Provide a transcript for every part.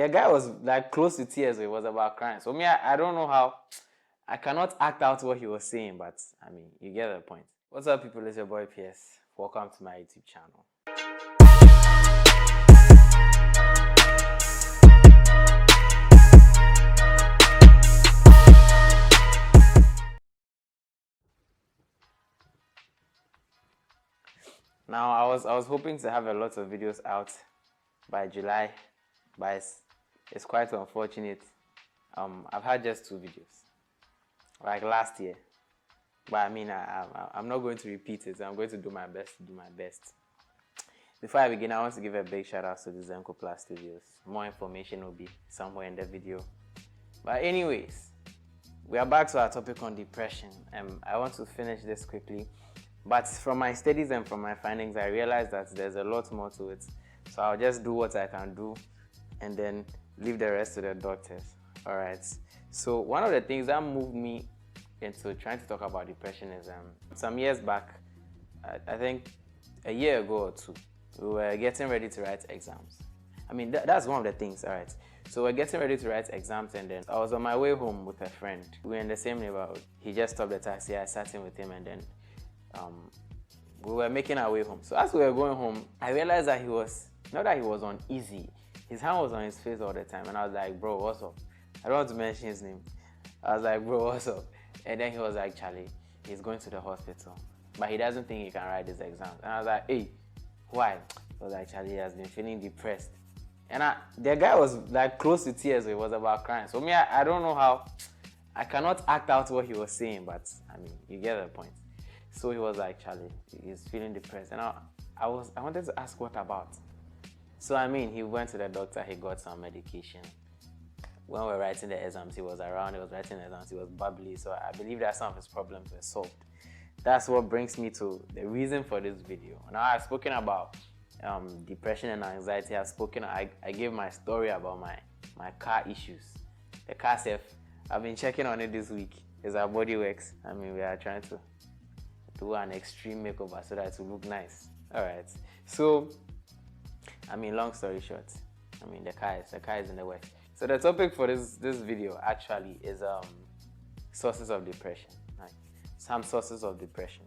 The guy was like close to tears. So it was about crying. So me, I don't know how. I cannot act out what he was saying, but I mean, you get the point. What's up, people? It's your boy PS. Welcome to my YouTube channel. Now, I was hoping to have a lot of videos out by July, but it's quite unfortunate. I've had just 2 videos, like last year. But I mean, I'm not going to repeat it. I'm going to do my best to do my best. Before I begin, I want to give a big shout out to the Zenko Plus Studios. More information will be somewhere in the video. But anyways, we are back to our topic on depression. I want to finish this quickly. But from my studies and from my findings, I realized that there's a lot more to it. So I'll just do what I can do and then leave the rest to the doctors. Alright. So one of the things that moved me into trying to talk about depression is some years back, I think a year ago or 2, we were getting ready to write exams. I mean, that's one of the things. Alright. So we're getting ready to write exams, and then I was on my way home with a friend. We were in the same neighborhood. He just stopped the taxi. I sat in with him, and then we were making our way home. So as we were going home, I realized that he was uneasy. His hand was on his face all the time, and I was like, bro, what's up? I don't want to mention his name. I was like, bro, what's up? And then he was like, Charlie, he's going to the hospital, but he doesn't think he can write his exams. And I was like, hey, why? He was like, Charlie, he has been feeling depressed. And the guy was like close to tears. So it was about crying. So me, I don't know how. I cannot act out what he was saying, but I mean, you get the point. So he was like, Charlie, he's feeling depressed. And I wanted to ask what about. So I mean, he went to the doctor, he got some medication. When we were writing the exams, he was around, he was writing the exams, he was bubbly. So I believe that some of his problems were solved. That's what brings me to the reason for this video. Now I've spoken about depression and anxiety. I gave my story about my car issues. The car self, I've been checking on it this week. It's our body works. I mean, we are trying to do an extreme makeover so that it will look nice. Alright, so I mean, long story short, I mean, the car is in the works. So the topic for this video actually is sources of depression, like some sources of depression.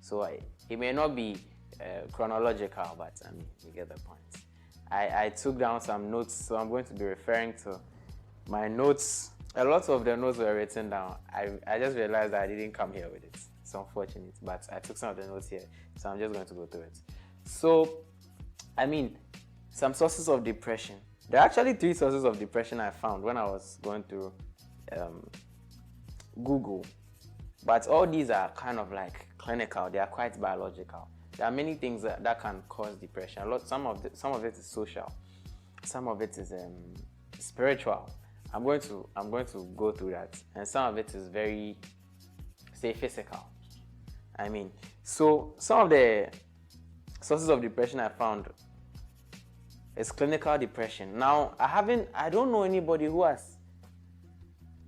So it may not be chronological, but I mean, you get the point. I took down some notes, so I'm going to be referring to my notes. A lot of the notes were written down. I just realized that I didn't come here with it. It's unfortunate, but I took some of the notes here, so I'm just going to go through it. So, I mean, some sources of depression. There are actually 3 sources of depression I found when I was going through Google, but all these are kind of like clinical. They are quite biological. There are many things that can cause depression. Some of it is social, some of it is spiritual. I'm going to go through that, and some of it is very, say, physical. I mean, so some of the sources of depression I found is clinical depression. Now, I don't know anybody who has,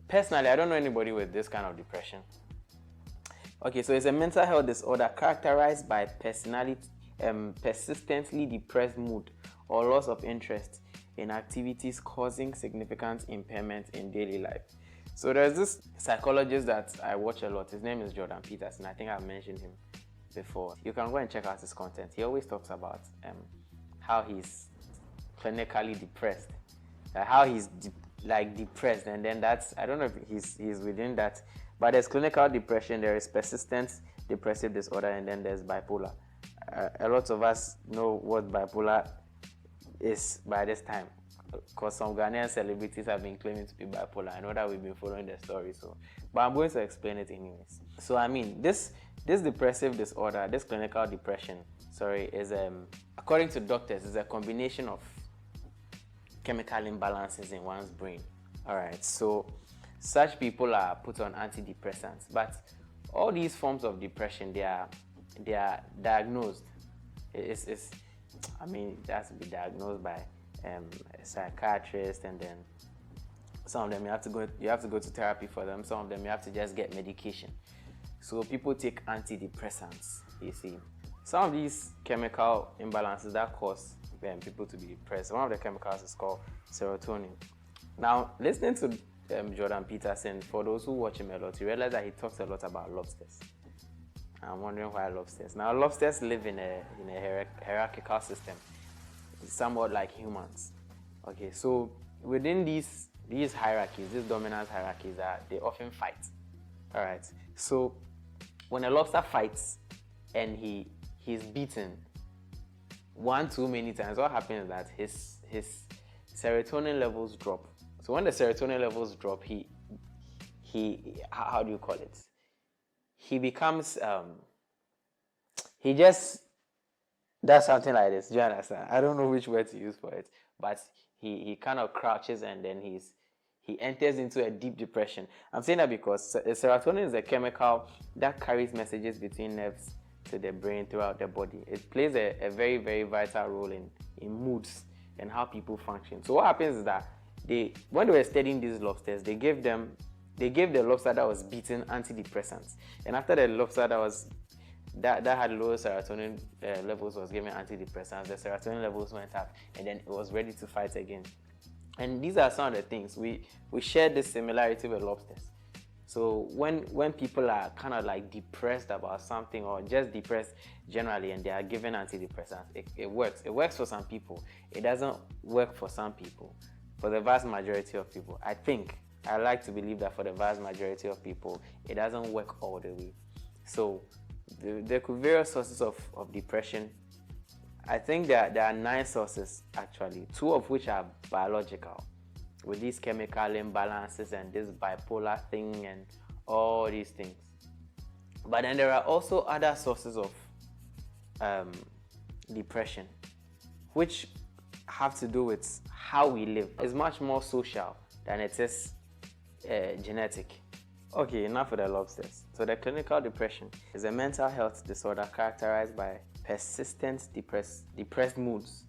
personally, I don't know anybody with this kind of depression. Okay, so it's a mental health disorder characterized by persistently depressed mood or loss of interest in activities causing significant impairment in daily life. So there's this psychologist that I watch a lot. His name is Jordan Peterson. I think I've mentioned him before. You can go and check out his content. He always talks about how he's clinically depressed, how he's depressed, and then that's, I don't know if he's within that, but there's clinical depression, there is persistent depressive disorder, and then there's bipolar. A lot of us know what bipolar is by this time, because some Ghanaian celebrities have been claiming to be bipolar. I know that we've been following the story, but I'm going to explain it anyways. So I mean, this depressive disorder, this clinical depression, is according to doctors, is a combination of chemical imbalances in one's brain. Alright, so such people are put on antidepressants, but all these forms of depression, they are diagnosed. I mean, it has to be diagnosed by a psychiatrist, and then some of them you have to go to therapy for them. Some of them you have to just get medication. So people take antidepressants, you see. Some of these chemical imbalances that cause people to be depressed. One of the chemicals is called serotonin. Now, listening to Jordan Peterson, for those who watch him a lot, you realize that he talks a lot about lobsters. I'm wondering why lobsters. Now, lobsters live in a hierarchical system, somewhat like humans. Okay, so within these hierarchies, these dominant hierarchies, they often fight. All right. So when a lobster fights and he's beaten one too many times, what happens is that his serotonin levels drop. So when the serotonin levels drop, he how do you call it? He becomes he just does something like this. Do you understand? I don't know which word to use for it, but he kind of crouches and then he enters into a deep depression. I'm saying that because serotonin is a chemical that carries messages between nerves to the brain throughout the body. It plays a very, very vital role in moods and how people function. So what happens is that when they were studying these lobsters, they gave the lobster that was beaten antidepressants, and after the lobster that had lower serotonin levels was given antidepressants, the serotonin levels went up, and then it was ready to fight again. And these are some of the things we share this similarity with lobsters. So when people are kind of like depressed about something or just depressed generally and they are given antidepressants, it works. It works for some people. It doesn't work for some people. For the vast majority of people, I like to believe that for the vast majority of people, it doesn't work all the way. So there could be various sources of depression. I think there are 9 sources actually, 2 of which are biological, with these chemical imbalances and this bipolar thing and all these things. But then there are also other sources of depression, which have to do with how we live. It's much more social than it is genetic. Okay, enough of the lobsters. So the clinical depression is a mental health disorder characterized by persistent depressed moods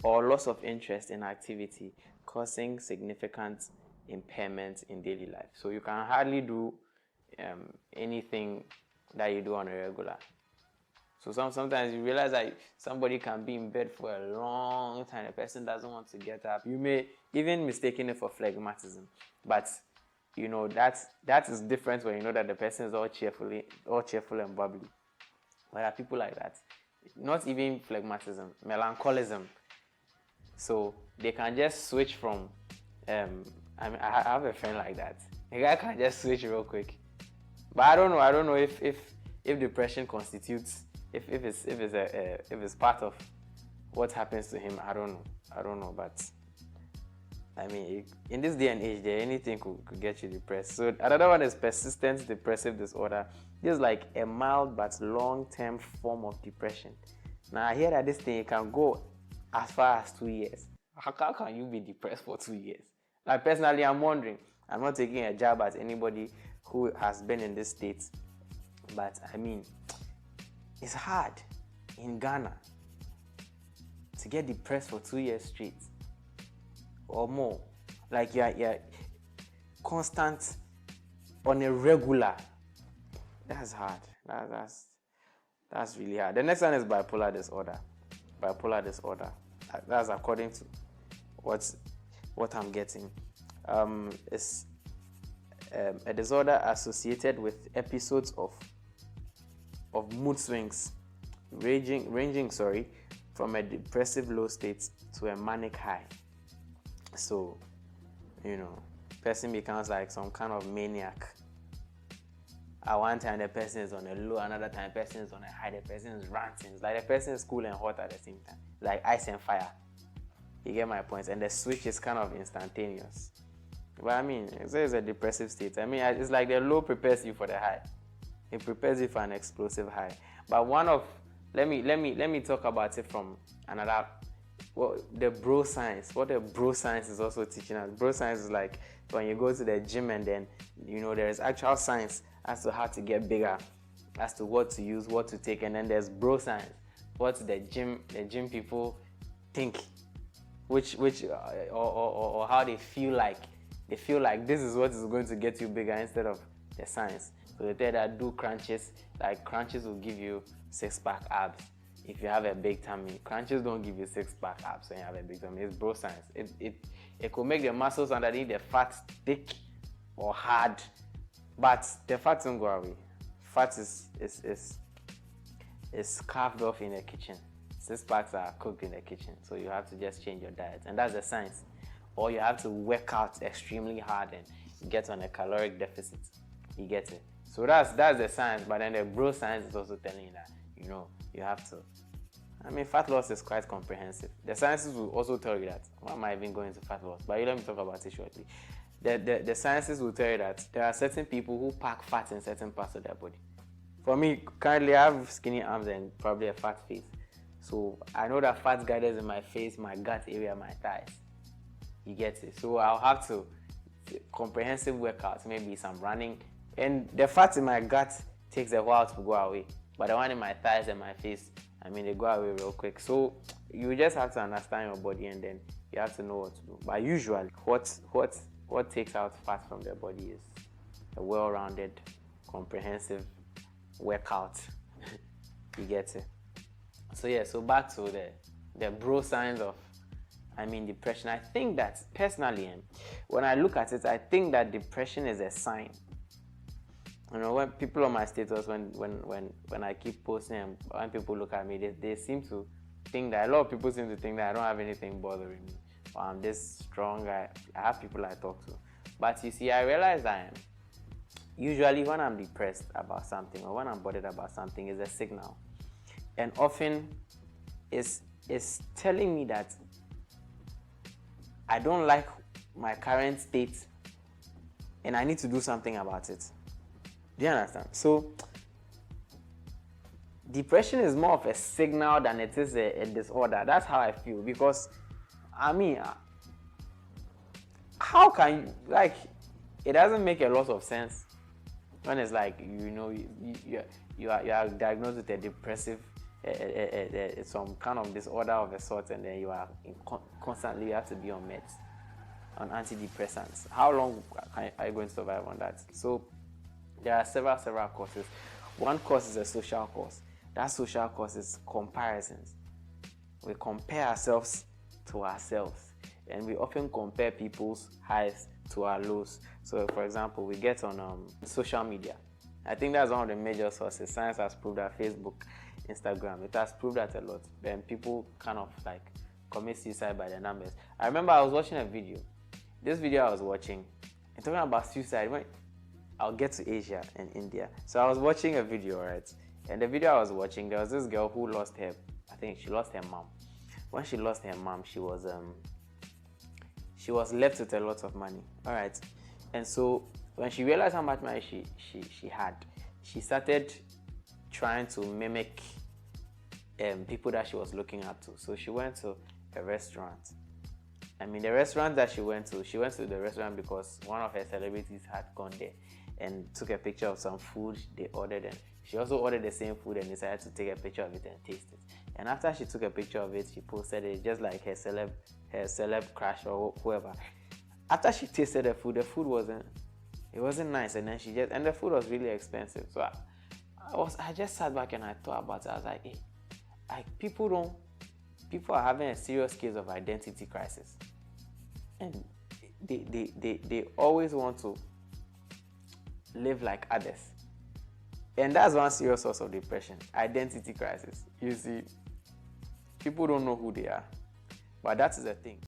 or loss of interest in activity, causing significant impairment in daily life. So you can hardly do anything that you do on a regular. So sometimes you realize that somebody can be in bed for a long time, the person doesn't want to get up. You may even mistaken it for phlegmatism, but you know that is different when you know that the person is all cheerful and bubbly. But there are people like that, not even phlegmatism, melancholism. So they can just switch from. I have a friend like that. A guy can just switch real quick, but I don't know if depression constitutes. If it's part of what happens to him, I don't know. But I mean, in this day and age, anything could get you depressed. So another one is persistent depressive disorder. This is like a mild but long-term form of depression. Now I hear that this thing can go as far as 2 years. How can you be depressed for 2 years? Like personally, I'm wondering. I'm not taking a jab at anybody who has been in this state, but I mean, it's hard in Ghana to get depressed for 2 years straight or more. Like you're constant on a regular. That's hard. That's really hard. The next one is bipolar disorder. Bipolar disorder. That's according to what I'm getting. It's a disorder associated with episodes of mood swings ranging from a depressive low state to a manic high. So, person becomes like some kind of maniac. At one time the person is on a low, another time the person is on a high, the person is ranting. It's like the person is cool and hot at the same time, like ice and fire. You get my point? And the switch is kind of instantaneous. But I mean, it's a depressive state. I mean, it's like the low prepares you for the high. It prepares you for an explosive high. But let me talk about it from another, the bro science. What the bro science is also teaching us. Bro science is like when you go to the gym and then, there is actual science as to how to get bigger, as to what to use, what to take, and then there's bro science. What the gym people think, or how they feel like. They feel like this is what is going to get you bigger instead of the science. So they tell that do crunches, like crunches will give you 6-pack abs. if you have a big tummy. Crunches don't give you six-pack abs when you have a big tummy. It's bro science. It could make the muscles underneath the fat thick or hard, but the fat won't go away. Fat is carved off in the kitchen. Six-packs are cooked in the kitchen, so you have to just change your diet, and that's the science. Or you have to work out extremely hard and get on a caloric deficit. You get it? So that's the science, but then the bro science is also telling you that, you know, you have to. I mean, fat loss is quite comprehensive. The sciences will also tell you that. Why am I even going to fat loss? But let me talk about it shortly. The sciences will tell you that there are certain people who pack fat in certain parts of their body. For me, currently I have skinny arms and probably a fat face. So I know that fat gathers in my face, my gut area, my thighs. You get it? So I'll have to comprehensive workouts, maybe some running. And the fat in my gut takes a while to go away. But the one in my thighs and my face, I mean, they go away real quick. So you just have to understand your body, and then you have to know what to do. But usually, what takes out fat from the body is a well-rounded, comprehensive workout. You get it? So yeah, so back to the bro signs of, I mean, depression. I think that personally, when I look at it, I think that depression is a sign. You know, when people on my status, when I keep posting, and when people look at me, they seem to think that, a lot of people seem to think that I don't have anything bothering me, or I'm this strong. I have people I talk to. But you see, I realize that usually when I'm depressed about something, or when I'm bothered about something, is a signal. And often it's telling me that I don't like my current state and I need to do something about it. Do you understand? So depression is more of a signal than it is a disorder. That's how I feel, because I mean, how can you, like, it doesn't make a lot of sense when it's like, you know, you are diagnosed with a depressive some kind of disorder of a sort, and then you are constantly, you have to be on meds, on antidepressants. How long are you going to survive on that? So there are several causes. One cause is a social cause. That social cause is comparisons. We compare ourselves to ourselves, and we often compare people's highs to our lows. So for example, we get on social media. I think that's one of the major sources. Science has proved that. Facebook, Instagram, it has proved that a lot. Then people kind of like commit suicide by the numbers. I remember I was watching a video. This video I was watching, and talking about suicide, when I'll get to Asia and India. So I was watching a video, right? And the video I was watching, there was this girl who lost her, I think she lost her mom. When she lost her mom, she was left with a lot of money. All right. And so when she realized how much money she had, she started trying to mimic people that she was looking up to. So she went to a restaurant. I mean, the restaurant that she went to the restaurant because one of her celebrities had gone there and took a picture of some food they ordered, and she also ordered the same food and decided to take a picture of it and taste it. And after she took a picture of it, she posted it just like her celeb crush or whoever. After she tasted the food wasn't nice, and then and the food was really expensive. So I just sat back and I thought about it. I was like, hey, people are having a serious case of identity crisis, and they always want to live like others, and that's one serious source of depression: identity crisis. You see, people don't know who they are, but that is the thing.